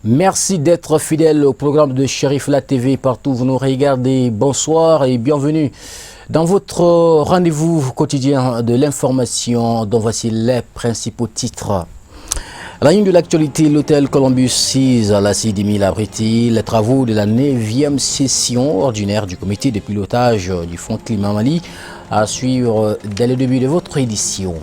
Merci d'être fidèle au programme de Cherif La TV partout où vous nous regardez. Bonsoir et bienvenue dans votre rendez-vous quotidien de l'information dont voici les principaux titres. À la ligne de l'actualité, l'hôtel Columbus 6 à la CIDIMIL abrite les travaux de la 9e session ordinaire du comité de pilotage du Fonds Climat Mali à suivre dès le début de votre édition.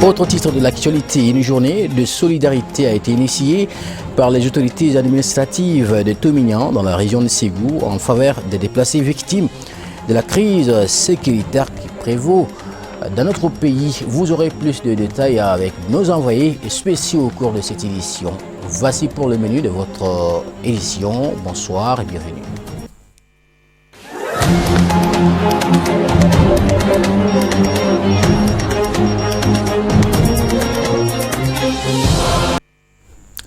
Autre titre de l'actualité, une journée de solidarité a été initiée par les autorités administratives de Tomignan dans la région de Ségou en faveur des déplacés victimes de la crise sécuritaire qui prévaut dans notre pays. Vous aurez plus de détails avec nos envoyés spéciaux au cours de cette édition. Voici pour le menu de votre édition. Bonsoir et bienvenue.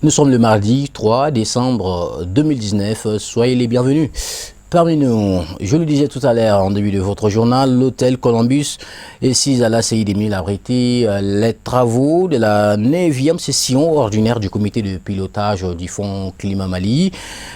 Nous sommes le mardi 3 décembre 2019. Soyez les bienvenus. Parmi nous, je le disais tout à l'heure en début de votre journal, l'hôtel Columbus et 6 à la CIDIMIL abrite les travaux de la 9e session ordinaire du comité de pilotage du Fonds Climat Mali.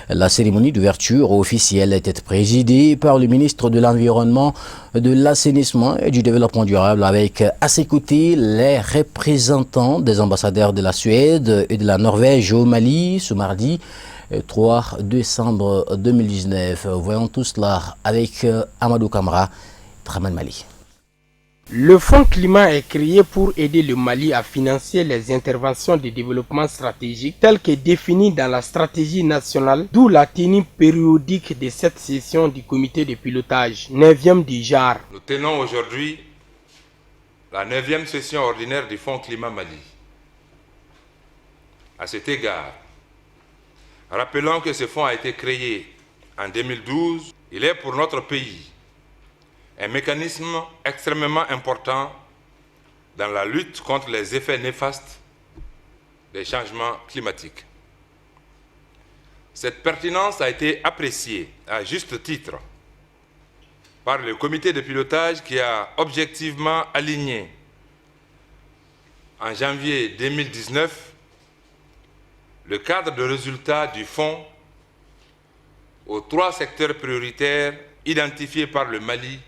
La cérémonie d'ouverture officielle était présidée par le ministre de l'Environnement, de l'Assainissement et du Développement durable avec à ses côtés les représentants des ambassadeurs de la Suède et de la Norvège au Mali ce mardi 3 décembre 2019. Voyons tout cela avec Amadou Kamara, Draman Mali. Le Fonds Climat est créé pour aider le Mali à financer les interventions de développement stratégique telles que définies dans la stratégie nationale, d'où la tenue périodique de cette session du comité de pilotage, 9e du genre. Nous tenons aujourd'hui la 9e session ordinaire du Fonds Climat Mali. À cet égard, rappelons que ce fonds a été créé en 2012. Il est pour notre pays un mécanisme extrêmement important dans la lutte contre les effets néfastes des changements climatiques. Cette pertinence a été appréciée à juste titre par le comité de pilotage qui a objectivement aligné en janvier 2019 le cadre de résultats du fonds aux 3 secteurs prioritaires identifiés par le Mali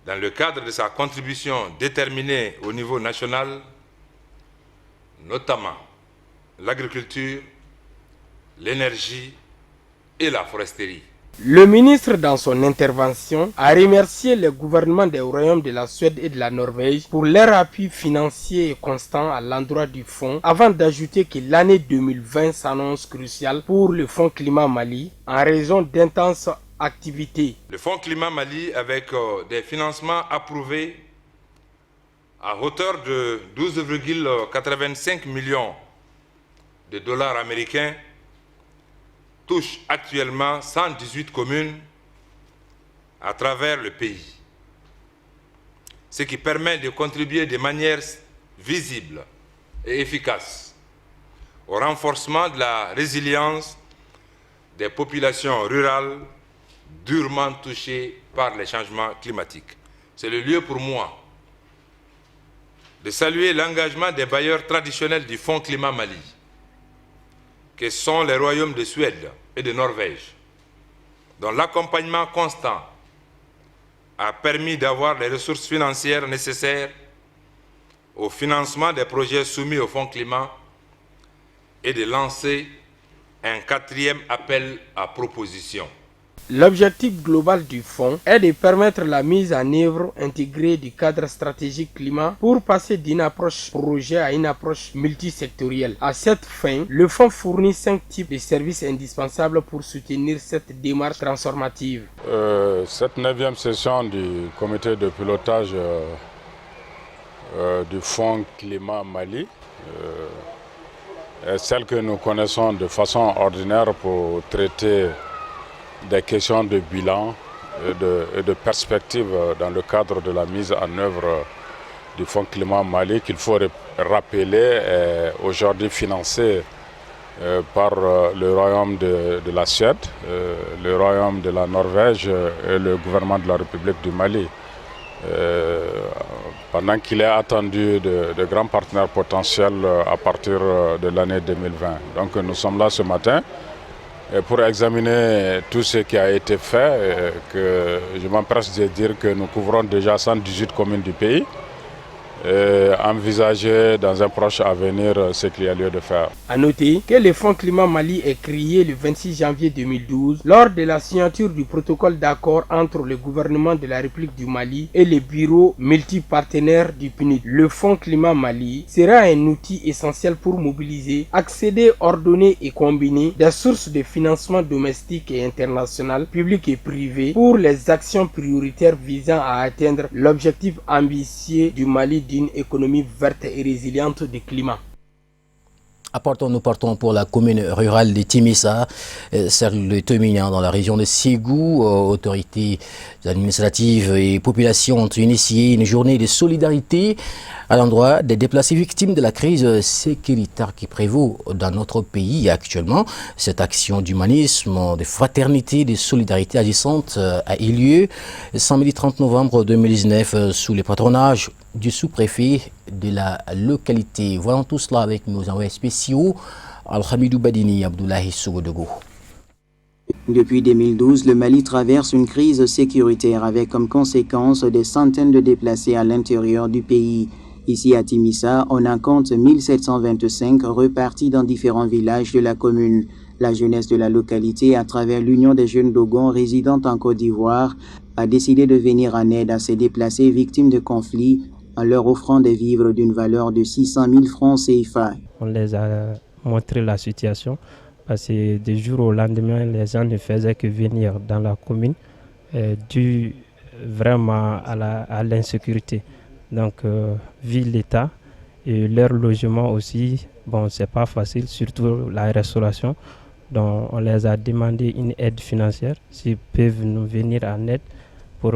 dans le cadre de sa contribution déterminée au niveau national, notamment l'agriculture, l'énergie et la foresterie. Le ministre, dans son intervention, a remercié les gouvernements des royaumes de la Suède et de la Norvège pour leur appui financier et constant à l'endroit du fonds, avant d'ajouter que l'année 2020 s'annonce cruciale pour le Fonds Climat Mali en raison d'intenses activités. Le Fonds Climat Mali, avec des financements approuvés à hauteur de 12,85 millions de dollars américains, touche actuellement 118 communes à travers le pays, ce qui permet de contribuer de manière visible et efficace au renforcement de la résilience des populations rurales durement touchées par les changements climatiques. C'est le lieu pour moi de saluer l'engagement des bailleurs traditionnels du Fonds Climat Mali, que sont les royaumes de Suède et de Norvège, dont l'accompagnement constant a permis d'avoir les ressources financières nécessaires au financement des projets soumis au Fonds Climat et de lancer un 4e appel à proposition. L'objectif global du fonds est de permettre la mise en œuvre intégrée du cadre stratégique climat pour passer d'une approche projet à une approche multisectorielle. À cette fin, le fonds fournit 5 types de services indispensables pour soutenir cette démarche transformative. Cette 9e session du comité de pilotage du Fonds Climat Mali est celle que nous connaissons de façon ordinaire pour traiter des questions de bilan et de perspective dans le cadre de la mise en œuvre du Fonds Climat Mali qu'il faut rappeler est aujourd'hui financé par le royaume de la Suède, le royaume de la Norvège et le gouvernement de la République du Mali. Pendant qu'il est attendu de grands partenaires potentiels à partir de l'année 2020. Donc nous sommes là ce matin pour examiner tout ce qui a été fait, que je m'empresse de dire que nous couvrons déjà 118 communes du pays. Envisager dans un proche avenir ce qu'il y a lieu de faire. A noter que le Fonds Climat Mali est créé le 26 janvier 2012 lors de la signature du protocole d'accord entre le gouvernement de la République du Mali et les bureaux multipartenaires du PNUD. Le Fonds Climat Mali sera un outil essentiel pour mobiliser, accéder, ordonner et combiner des sources de financement domestiques et internationales, publiques et privées pour les actions prioritaires visant à atteindre l'objectif ambitieux du Mali d'une économie verte et résiliente du climat. Nous partons pour la commune rurale de Timissa, celle de Tomignan dans la région de Ségou. Autorités administratives et populations ont initié une journée de solidarité à l'endroit des déplacés victimes de la crise sécuritaire qui prévaut dans notre pays actuellement. Cette action d'humanisme, de fraternité, de solidarité agissante a eu lieu samedi 30 novembre 2019 sous le patronage du sous-préfet de la localité. Voyons tout cela avec nos envoyés spéciaux, Al-Hamidou Badini, Abdoulaye Sougodogo. Depuis 2012, le Mali traverse une crise sécuritaire avec comme conséquence des centaines de déplacés à l'intérieur du pays. Ici à Timissa, on en compte 1725 repartis dans différents villages de la commune. La jeunesse de la localité, à travers l'Union des jeunes Dogons résidant en Côte d'Ivoire, a décidé de venir en aide à ces déplacés victimes de conflits en leur offrant des vivres d'une valeur de 600 000 francs CFA. On les a montré la situation parce que du jour au lendemain, les gens ne faisaient que venir dans la commune dû vraiment à l'insécurité. Donc, vu l'état et leur logement aussi, bon, c'est pas facile, surtout la restauration. Donc, on les a demandé une aide financière, s'ils peuvent nous venir en aide pour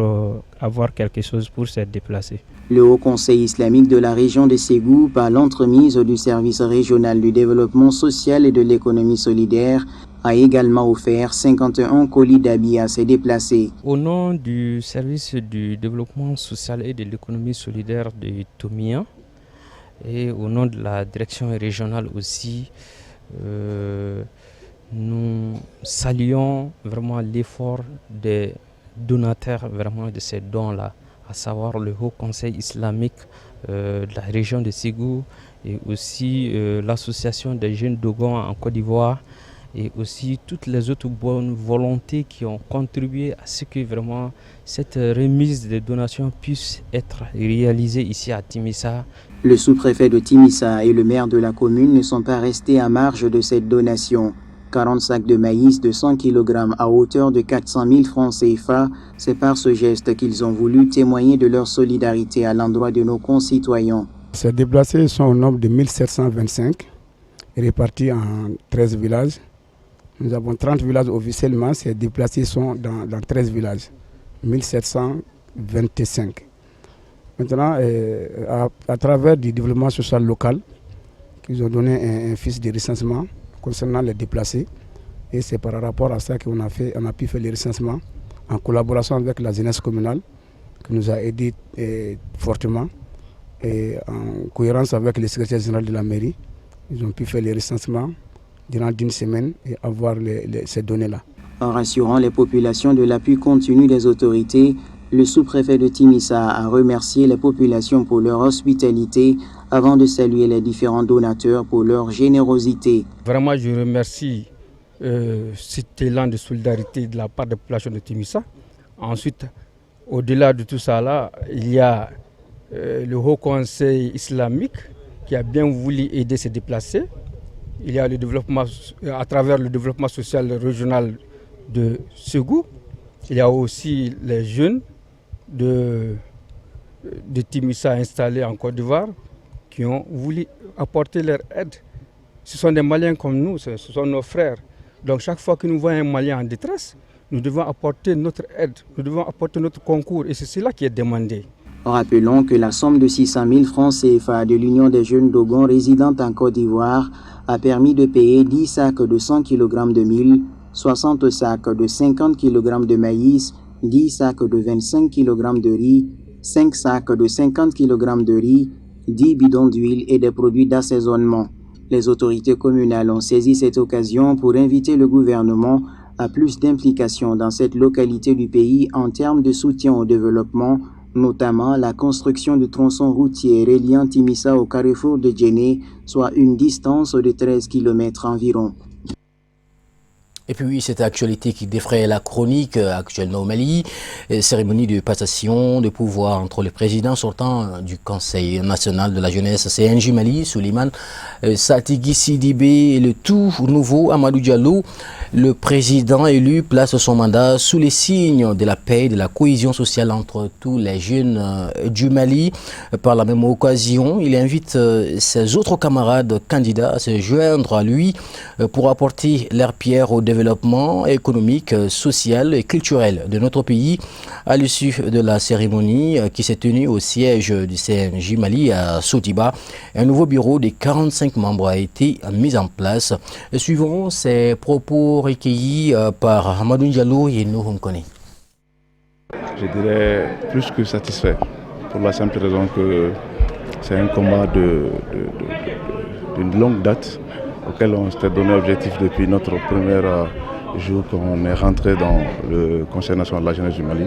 avoir quelque chose pour se déplacer. Le Haut Conseil islamique de la région de Ségou, par l'entremise du service régional du développement social et de l'économie solidaire, a également offert 51 colis d'habits à ses déplacés. Au nom du service du développement social et de l'économie solidaire de Tomignan et au nom de la direction régionale aussi, nous saluons vraiment l'effort des donateurs vraiment de ces dons-là, à savoir le Haut Conseil islamique de la région de Ségou et aussi l'association des jeunes Dogons en Côte d'Ivoire et aussi toutes les autres bonnes volontés qui ont contribué à ce que vraiment cette remise de donations puisse être réalisée ici à Timissa. Le sous-préfet de Timissa et le maire de la commune ne sont pas restés à marge de cette donation. 40 sacs de maïs de 100 kg à hauteur de 400 000 francs CFA, c'est par ce geste qu'ils ont voulu témoigner de leur solidarité à l'endroit de nos concitoyens. Ces déplacés sont au nombre de 1725, répartis en 13 villages. Nous avons 30 villages officiellement, ces déplacés sont dans 13 villages, 1725. Maintenant, à travers du développement social local, ils ont donné un fiche de recensement concernant les déplacés. Et c'est par rapport à ça qu'on a pu faire le recensement en collaboration avec la jeunesse communale qui nous a aidé fortement et en cohérence avec le secrétaire général de la mairie. Ils ont pu faire le recensement durant une semaine et avoir ces données-là. En rassurant les populations de l'appui continu des autorités, le sous-préfet de Timissa a remercié les populations pour leur hospitalité avant de saluer les différents donateurs pour leur générosité. Vraiment, je remercie cet élan de solidarité de la part des populations de Timissa. Ensuite, au-delà de tout ça, là, il y a le Haut Conseil islamique qui a bien voulu aider ces déplacés. Il y a le développement, à travers le développement social régional de Ségou. Il y a aussi les jeunes de Timissa installés en Côte d'Ivoire qui ont voulu apporter leur aide. Ce sont des Maliens comme nous, ce sont nos frères. Donc chaque fois que nous voyons un Malien en détresse, nous devons apporter notre aide, nous devons apporter notre concours et c'est cela qui est demandé. Rappelons que la somme de 600 000 francs CFA de l'Union des jeunes Dogons résidant en Côte d'Ivoire a permis de payer 10 sacs de 100 kg de mil, 60 sacs de 50 kg de maïs, 10 sacs de 25 kg de riz, 5 sacs de 50 kg de riz, 10 bidons d'huile et des produits d'assaisonnement. Les autorités communales ont saisi cette occasion pour inviter le gouvernement à plus d'implication dans cette localité du pays en termes de soutien au développement, notamment la construction de tronçons routiers reliant Timissa au carrefour de Djenné, soit une distance de 13 km environ. Et puis cette actualité qui défraie la chronique actuellement au Mali, cérémonie de passation de pouvoir entre le président sortant du Conseil national de la jeunesse CNJ Mali, Souleymane Satigui Sidibé, et le tout nouveau Amadou Diallo. Le président élu place son mandat sous les signes de la paix et de la cohésion sociale entre tous les jeunes du Mali. Par la même occasion, il invite ses autres camarades candidats à se joindre à lui pour apporter leur pierre au développement économique, social et culturel de notre pays. À l'issue de la cérémonie qui s'est tenue au siège du CNJ Mali à Sotiba, un nouveau bureau de 45 membres a été mis en place. Suivons ces propos recueillis par Amadou Diallo et nous Homkone. Je dirais plus que satisfait, pour la simple raison que c'est un combat d'une longue date auquel on s'était donné objectif depuis notre premier jour qu'on est rentré dans le Conseil national de la jeunesse du Mali.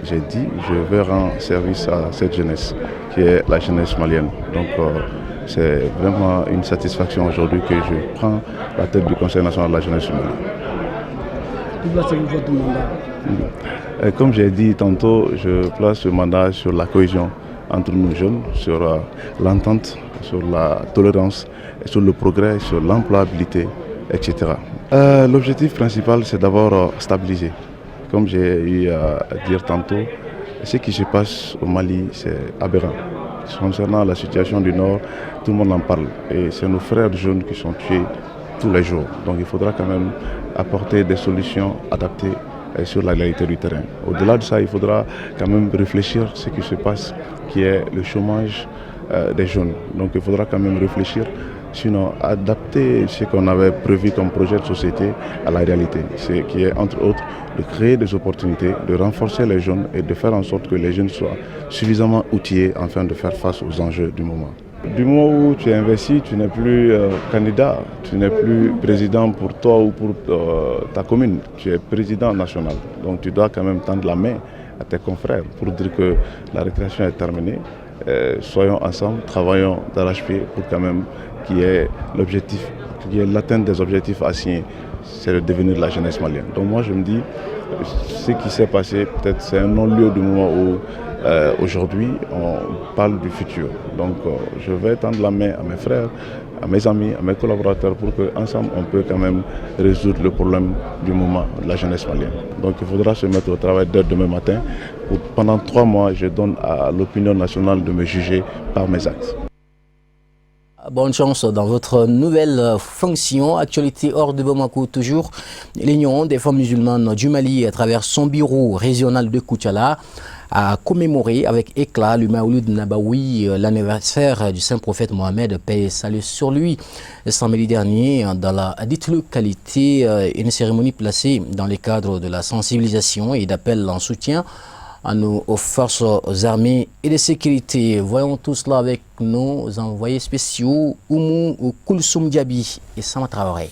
J'ai dit, je vais rendre service à cette jeunesse, qui est la jeunesse malienne. Donc c'est vraiment une satisfaction aujourd'hui que je prends la tête du Conseil national de la jeunesse du Mali. Comme j'ai dit tantôt, je place ce mandat sur la cohésion entre nous jeunes, sur l'entente, sur la tolérance, sur le progrès, sur l'employabilité, etc. L'objectif principal, c'est d'abord stabiliser. Comme j'ai eu à dire tantôt, ce qui se passe au Mali, c'est aberrant. Concernant la situation du Nord, tout le monde en parle. Et c'est nos frères jeunes qui sont tués tous les jours. Donc il faudra quand même apporter des solutions adaptées sur la réalité du terrain. Au-delà de ça, il faudra quand même réfléchir à ce qui se passe, qui est le chômage des jeunes. Donc il faudra quand même réfléchir, sinon adapter ce qu'on avait prévu comme projet de société à la réalité. C'est qui est entre autres de créer des opportunités, de renforcer les jeunes et de faire en sorte que les jeunes soient suffisamment outillés afin de faire face aux enjeux du moment. Du moment où tu es investi, tu n'es plus candidat, tu n'es plus président pour toi ou pour ta commune, tu es président national. Donc tu dois quand même tendre la main à tes confrères pour dire que la récréation est terminée. Soyons ensemble, travaillons d'arrache-pied pour quand même qu'il y ait l'objectif, qu'il y ait l'atteinte des objectifs assignés, c'est le devenir de la jeunesse malienne. Donc moi je me dis, ce qui s'est passé, peut-être c'est un non-lieu du moment où aujourd'hui on parle du futur. Donc je vais tendre la main à mes frères, à mes amis, à mes collaborateurs pour qu'ensemble on peut quand même résoudre le problème du moment de la jeunesse malienne. Donc il faudra se mettre au travail dès demain matin. Pendant 3 mois, je donne à l'opinion nationale de me juger par mes actes. Bonne chance dans votre nouvelle fonction. Actualité hors de Bamako toujours. L'Union des femmes musulmanes du Mali, à travers son bureau régional de Koutiala, a commémoré avec éclat le Maouloud Nabawi, l'anniversaire du saint prophète Mohamed, paix et salut sur lui. Samedi dernier, dans la dite localité, une cérémonie placée dans le cadre de la sensibilisation et d'appel en soutien à nos forces armées et de sécurité. Voyons tout cela avec nos envoyés spéciaux Oumou Koulsoum Diaby et Sama Traoré.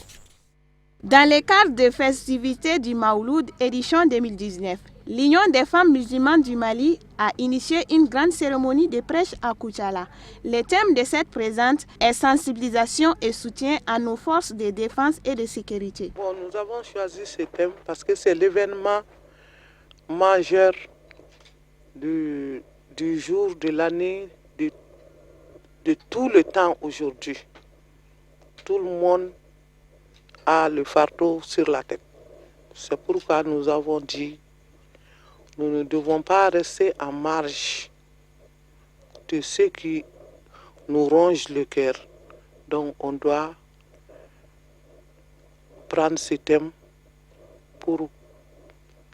Dans le cadre des festivités du Maouloud édition 2019, l'Union des femmes musulmanes du Mali a initié une grande cérémonie de prêche à Koutiala. Le thème de cette présente est sensibilisation et soutien à nos forces de défense et de sécurité. Bon, nous avons choisi ce thème parce que c'est l'événement majeur du jour, de l'année, de tout le temps aujourd'hui. Tout le monde a le fardeau sur la tête. C'est pourquoi nous avons dit, nous ne devons pas rester en marge de ce qui nous ronge le cœur. Donc on doit prendre ce thème pour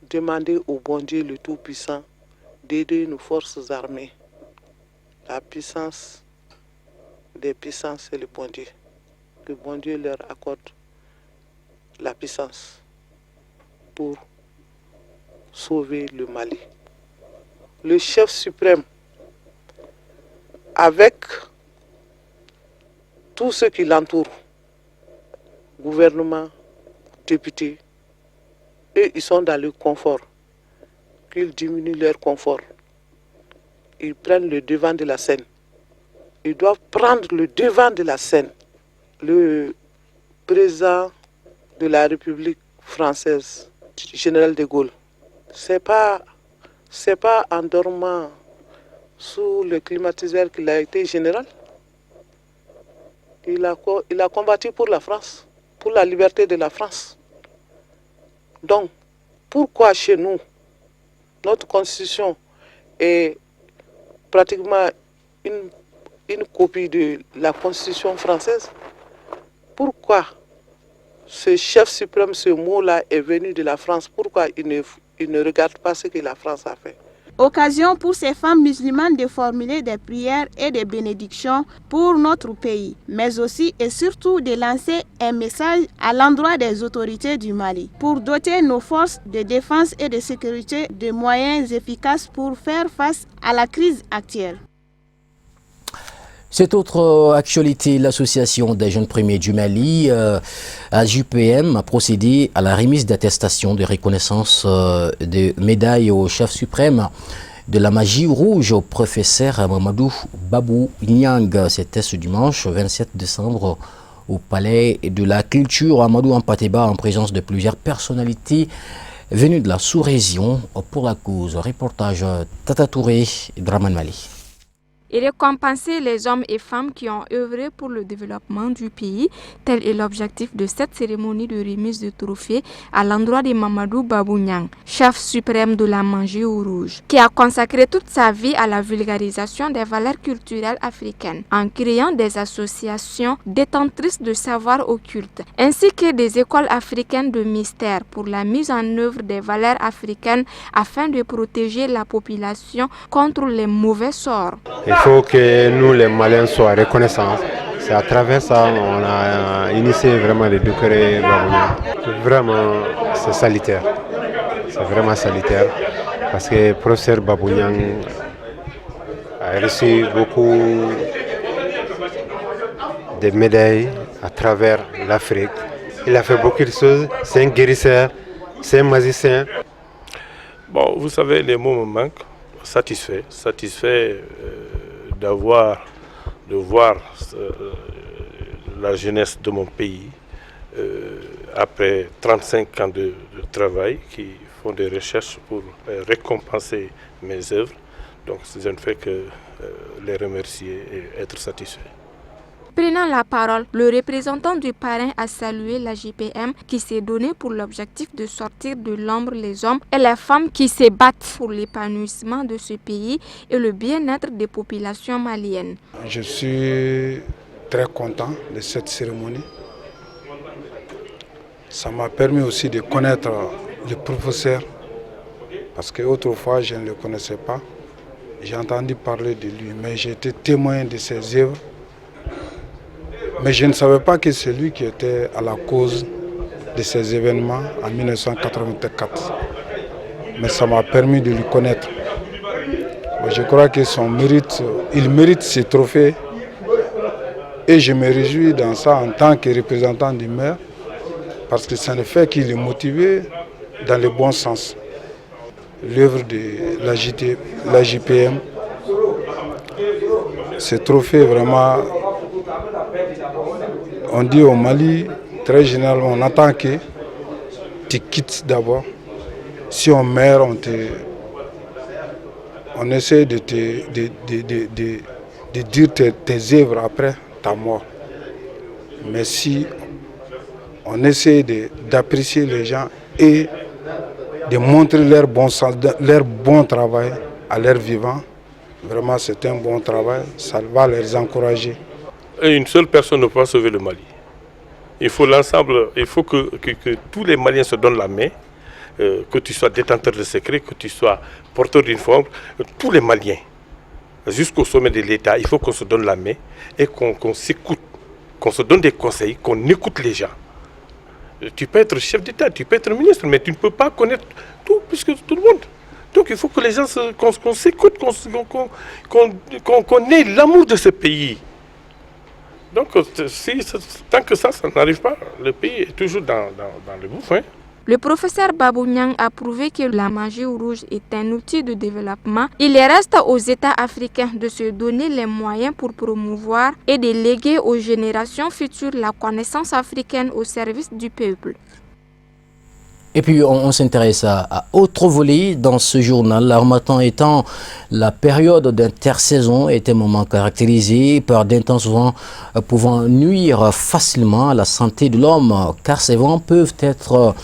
demander au bon Dieu le Tout-Puissant d'aider nos forces armées la puissance des puissances, c'est le bon Dieu. Que bon Dieu leur accorde la puissance pour sauver le Mali. Le chef suprême, avec tous ceux qui l'entourent, gouvernement, députés, eux, ils sont dans le confort. Qu'ils diminuent leur confort. Ils prennent le devant de la scène. Ils doivent prendre le devant de la scène. Le président de la République française, général de Gaulle, c'est pas en dormant sous le climatiseur qu'il a été général. Il a combattu pour la France, pour la liberté de la France. Donc, pourquoi chez nous, notre constitution est pratiquement une copie de la constitution française? Pourquoi ce chef suprême, ce mot-là est venu de la France? Pourquoi il ne regarde pas ce que la France a fait? Occasion pour ces femmes musulmanes de formuler des prières et des bénédictions pour notre pays, mais aussi et surtout de lancer un message à l'endroit des autorités du Mali pour doter nos forces de défense et de sécurité de moyens efficaces pour faire face à la crise actuelle. Cette autre actualité, l'association des jeunes premiers du Mali, AJPM, a procédé à la remise d'attestations de reconnaissance de médailles au chef suprême de la magie rouge, au professeur Mamadou Babou Niang. C'était ce dimanche 27 décembre au Palais de la Culture Amadou Ampateba, en présence de plusieurs personnalités venues de la sous-région pour la cause. Reportage Tata Touré et Draman Mali. Et récompenser les hommes et femmes qui ont œuvré pour le développement du pays. Tel est l'objectif de cette cérémonie de remise de trophées à l'endroit de Mamadou Babou Niang, chef suprême de la magie rouge, qui a consacré toute sa vie à la vulgarisation des valeurs culturelles africaines, en créant des associations détentrices de savoirs occultes, ainsi que des écoles africaines de mystère pour la mise en œuvre des valeurs africaines afin de protéger la population contre les mauvais sorts. Il faut que nous, les Maliens, soient reconnaissants. C'est à travers ça qu'on a initié vraiment le décret Babounia. Vraiment, c'est salutaire. C'est vraiment salutaire. Parce que le professeur Babounia a reçu beaucoup de médailles à travers l'Afrique. Il a fait beaucoup de choses. C'est un guérisseur, c'est un magicien. Bon, vous savez, les mots me manquent. Satisfait de voir la jeunesse de mon pays après 35 ans de travail, qui font des recherches pour récompenser mes œuvres. Donc je ne fais que les remercier et être satisfait. Prenant la parole, le représentant du parrain a salué la JPM qui s'est donné pour l'objectif de sortir de l'ombre les hommes et les femmes qui se battent pour l'épanouissement de ce pays et le bien-être des populations maliennes. Je suis très content de cette cérémonie. Ça m'a permis aussi de connaître le professeur, parce qu'autrefois je ne le connaissais pas. J'ai entendu parler de lui, mais j'ai été témoin de ses œuvres. Mais je ne savais pas que c'est lui qui était à la cause de ces événements en 1984. Mais ça m'a permis de lui connaître. Je crois que il mérite ce trophée. Et je me réjouis dans ça en tant que représentant du maire, parce que ça ne fait qu'il est motivé dans le bon sens. L'œuvre de la JPM, ce trophée vraiment... On dit au Mali, très généralement, on attend que tu quittes d'abord. Si on meurt, on essaie de dire tes œuvres après ta mort. Mais si on essaie d'apprécier les gens et de montrer leur bon sens, leur bon travail à leur vivant, vraiment c'est un bon travail, ça va les encourager. Et une seule personne ne peut pas sauver le Mali. Il faut l'ensemble, il faut que tous les Maliens se donnent la main, que tu sois détenteur de secrets, que tu sois porteur d'une forme, tous les Maliens jusqu'au sommet de l'État, il faut qu'on se donne la main et qu'on s'écoute, qu'on se donne des conseils, qu'on écoute les gens. Tu peux être chef d'État, tu peux être ministre, mais tu ne peux pas connaître tout plus que tout le monde. Donc il faut que les gens qu'on s'écoute, qu'on ait l'amour de ce pays. Donc tant que ça n'arrive pas, le pays est toujours dans le gouffre. Hein. Le professeur Babou Niang a prouvé que la magie rouge est un outil de développement. Il reste aux États africains de se donner les moyens pour promouvoir et de léguer aux générations futures la connaissance africaine au service du peuple. Et puis on s'intéresse à autre volet dans ce journal. L'harmattan étant la période d'intersaison est un moment caractérisé par d'intenses vents pouvant nuire facilement à la santé de l'homme, car ces vents peuvent être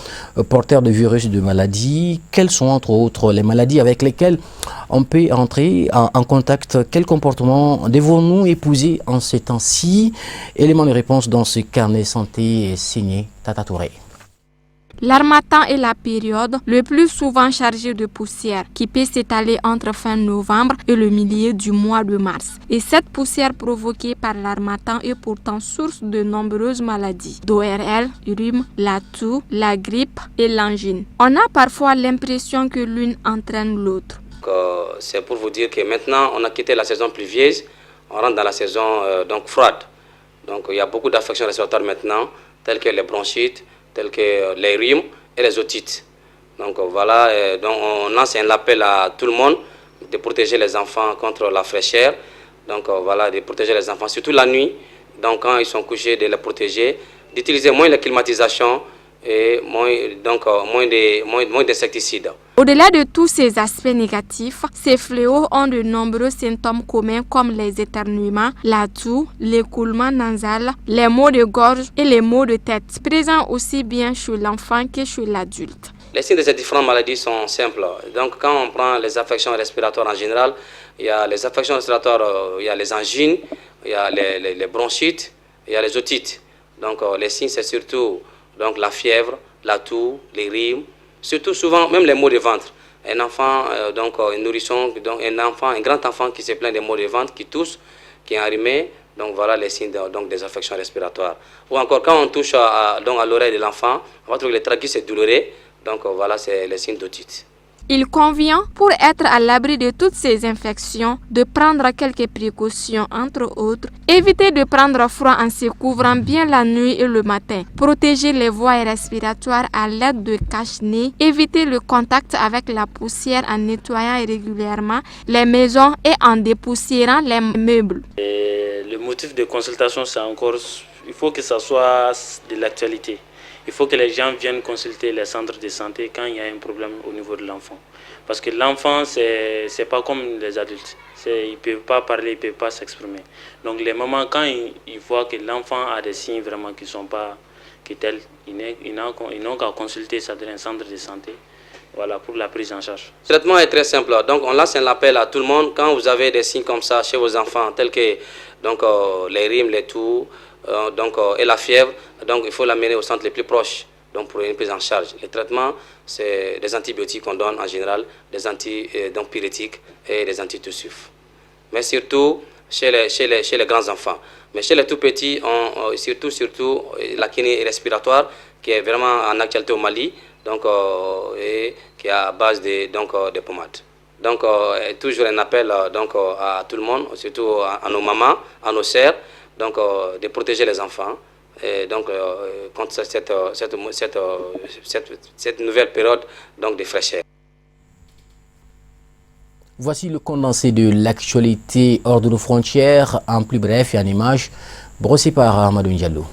porteurs de virus et de maladies. Quelles sont entre autres les maladies avec lesquelles on peut entrer en contact? Quel comportement devons-nous épouser en ces temps-ci? Élément de réponse dans ce carnet santé signé Tata Touré. L'harmattan est la période le plus souvent chargée de poussière qui peut s'étaler entre fin novembre et le milieu du mois de mars. Et cette poussière provoquée par l'harmattan est pourtant source de nombreuses maladies, d'ORL, rhume, la toux, la grippe et l'angine. On a parfois l'impression que l'une entraîne l'autre. C'est pour vous dire que maintenant on a quitté la saison pluvieuse, on rentre dans la saison froide. Donc il y a beaucoup d'affections respiratoires maintenant, telles que les bronchites, tels que les rhumes et les otites. Donc voilà, donc on lance un appel à tout le monde de protéger les enfants contre la fraîcheur. Donc voilà, de protéger les enfants, surtout la nuit. Donc quand ils sont couchés, de les protéger, d'utiliser moins la climatisation et moins d'insecticides. Au-delà de tous ces aspects négatifs, ces fléaux ont de nombreux symptômes communs comme les éternuements, la toux, l'écoulement nasal, les maux de gorge et les maux de tête, présents aussi bien chez l'enfant que chez l'adulte. Les signes de ces différentes maladies sont simples. Donc quand on prend les affections respiratoires en général, il y a les affections respiratoires, il y a les angines, il y a les bronchites, il y a les otites. Donc les signes c'est surtout la fièvre, la toux, les rhumes, surtout souvent même les maux de ventre. Un enfant, un nourrisson, un grand enfant qui se plaint des maux de ventre, qui tousse, qui est enrhumé, donc voilà les signes des affections respiratoires. Ou encore quand on touche à l'oreille de l'enfant, on va trouver que le trachée est douloureux, donc voilà c'est les signes d'otite. Il convient, pour être à l'abri de toutes ces infections, de prendre quelques précautions, entre autres. Éviter de prendre froid en se couvrant bien la nuit et le matin. Protéger les voies respiratoires à l'aide de cache-nez. Éviter le contact avec la poussière en nettoyant régulièrement les maisons et en dépoussiérant les meubles. Le motif de consultation, c'est encore, il faut que ça soit de l'actualité. Il faut que les gens viennent consulter les centres de santé quand il y a un problème au niveau de l'enfant. Parce que l'enfant, c'est pas comme les adultes. Ils ne peuvent pas parler, ils ne peuvent pas s'exprimer. Donc les mamans, quand ils voient que l'enfant a des signes vraiment qui ne sont pas tels, ils n'ont qu'à consulter un centre de santé. Voilà, pour la prise en charge. Le traitement est très simple. Donc on lance un appel à tout le monde. Quand vous avez des signes comme ça chez vos enfants, tels que les rhumes, les toux, et la fièvre, donc il faut l'amener au centre le plus proche pour une prise en charge. Le traitement, c'est des antibiotiques qu'on donne en général, des antipyrétiques et des antitussifs. Mais surtout chez les grands enfants. Mais chez les tout petits, surtout la kiné respiratoire qui est vraiment en actualité au Mali, et qui est à base de pommades. Donc toujours un appel à tout le monde, surtout à nos mamans, à nos sœurs, de protéger les enfants et contre cette nouvelle période de fraîcheur. Voici le condensé de l'actualité hors de nos frontières, en plus bref et en images, brossé par Amadou Ndiallo.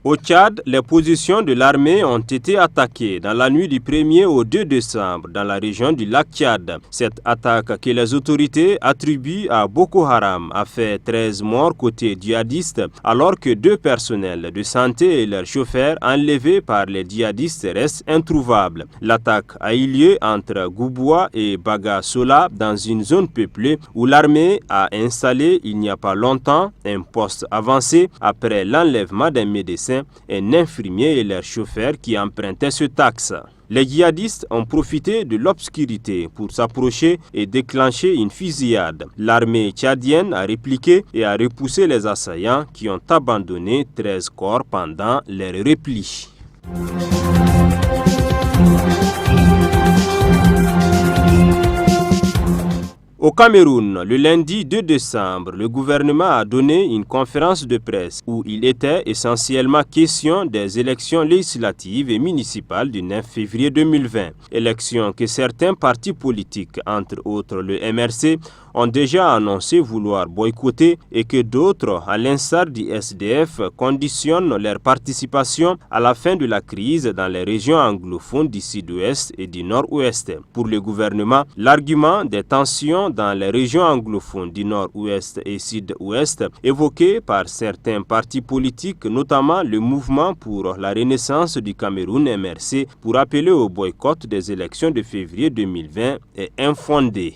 Au Tchad, les positions de l'armée ont été attaquées dans la nuit du 1er au 2 décembre dans la région du lac Tchad. Cette attaque que les autorités attribuent à Boko Haram a fait 13 morts côté djihadistes alors que 2 personnels de santé et leurs chauffeurs enlevés par les djihadistes restent introuvables. L'attaque a eu lieu entre Gouboua et Baga-Sola dans une zone peuplée où l'armée a installé il n'y a pas longtemps un poste avancé après l'enlèvement d'un médecin médecins, un infirmier et leurs chauffeurs qui empruntaient ce taxe. Les djihadistes ont profité de l'obscurité pour s'approcher et déclencher une fusillade. L'armée tchadienne a répliqué et a repoussé les assaillants qui ont abandonné 13 corps pendant leur repli. Au Cameroun, le lundi 2 décembre, le gouvernement a donné une conférence de presse où il était essentiellement question des élections législatives et municipales du 9 février 2020. Élections que certains partis politiques, entre autres le MRC, ont déjà annoncé vouloir boycotter et que d'autres, à l'instar du SDF, conditionnent leur participation à la fin de la crise dans les régions anglophones du sud-ouest et du nord-ouest. Pour le gouvernement, l'argument des tensions dans les régions anglophones du nord-ouest et sud-ouest, évoqué par certains partis politiques, notamment le mouvement pour la renaissance du Cameroun MRC, pour appeler au boycott des élections de février 2020, est infondé.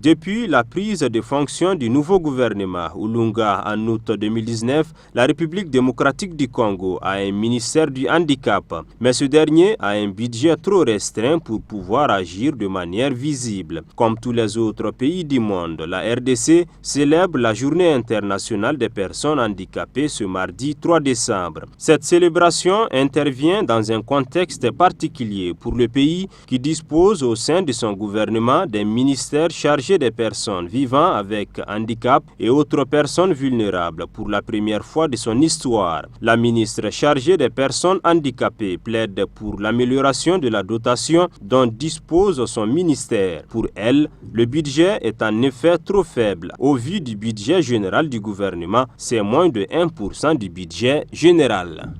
Depuis la prise de fonction du nouveau gouvernement Oulunga en août 2019, la République démocratique du Congo a un ministère du handicap, mais ce dernier a un budget trop restreint pour pouvoir agir de manière visible. Comme tous les autres pays du monde, la RDC célèbre la Journée internationale des personnes handicapées ce mardi 3 décembre. Cette célébration intervient dans un contexte particulier pour le pays qui dispose au sein de son gouvernement d'un ministère chargé des personnes vivant avec handicap et autres personnes vulnérables pour la première fois de son histoire. La ministre chargée des personnes handicapées plaide pour l'amélioration de la dotation dont dispose son ministère. Pour elle, le budget est en effet trop faible. Au vu du budget général du gouvernement, c'est moins de 1% du budget général.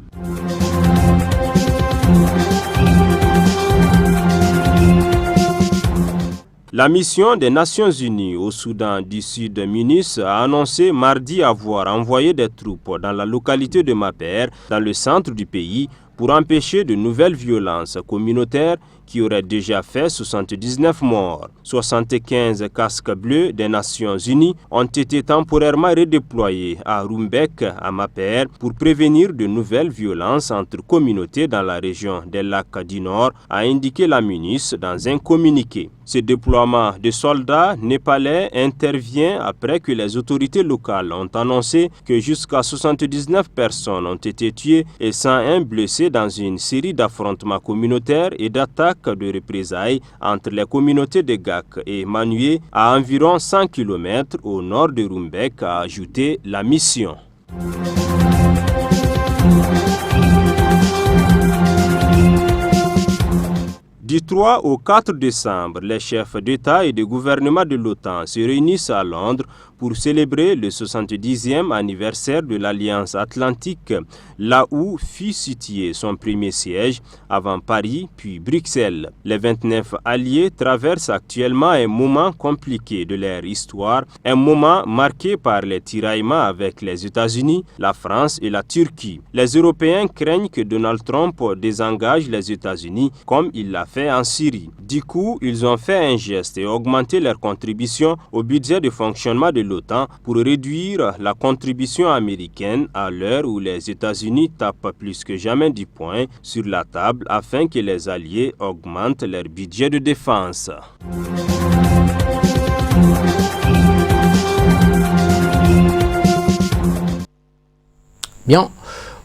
La mission des Nations Unies au Soudan du Sud, MINUS, a annoncé mardi avoir envoyé des troupes dans la localité de Maper, dans le centre du pays, pour empêcher de nouvelles violences communautaires qui auraient déjà fait 79 morts. 75 casques bleus des Nations Unies ont été temporairement redéployés à Rumbek, à Maper, pour prévenir de nouvelles violences entre communautés dans la région des lacs du Nord, a indiqué la MINUS dans un communiqué. Ce déploiement de soldats népalais intervient après que les autorités locales ont annoncé que jusqu'à 79 personnes ont été tuées et 101 blessées dans une série d'affrontements communautaires et d'attaques de représailles entre les communautés de Gak et Manué à environ 100 km au nord de Rumbek, a ajouté la mission. Du 3 au 4 décembre, les chefs d'État et de gouvernement de l'OTAN se réunissent à Londres pour célébrer le 70e anniversaire de l'Alliance Atlantique, là où fut situé son premier siège, avant Paris puis Bruxelles. Les 29 alliés traversent actuellement un moment compliqué de leur histoire, un moment marqué par les tiraillements avec les États-Unis, la France et la Turquie. Les Européens craignent que Donald Trump désengage les États-Unis comme il l'a fait en Syrie. Du coup, ils ont fait un geste et augmenté leur contribution au budget de fonctionnement de l'OTAN pour réduire la contribution américaine à l'heure où les États-Unis tapent plus que jamais du poing sur la table afin que les alliés augmentent leur budget de défense. Bien.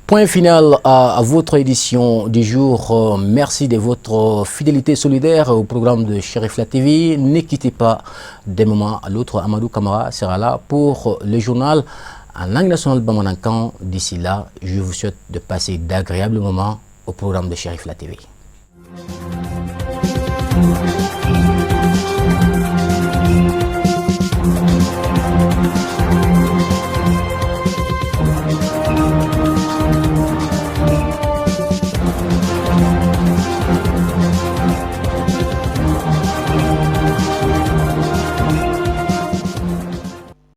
Point final à votre édition du jour. Merci de votre fidélité solidaire au programme de Cherifla TV. Ne quittez pas d'un moment à l'autre. Amadou Kamara sera là pour le journal en langue nationale Bamanankan. D'ici là, je vous souhaite de passer d'agréables moments au programme de Cherifla TV.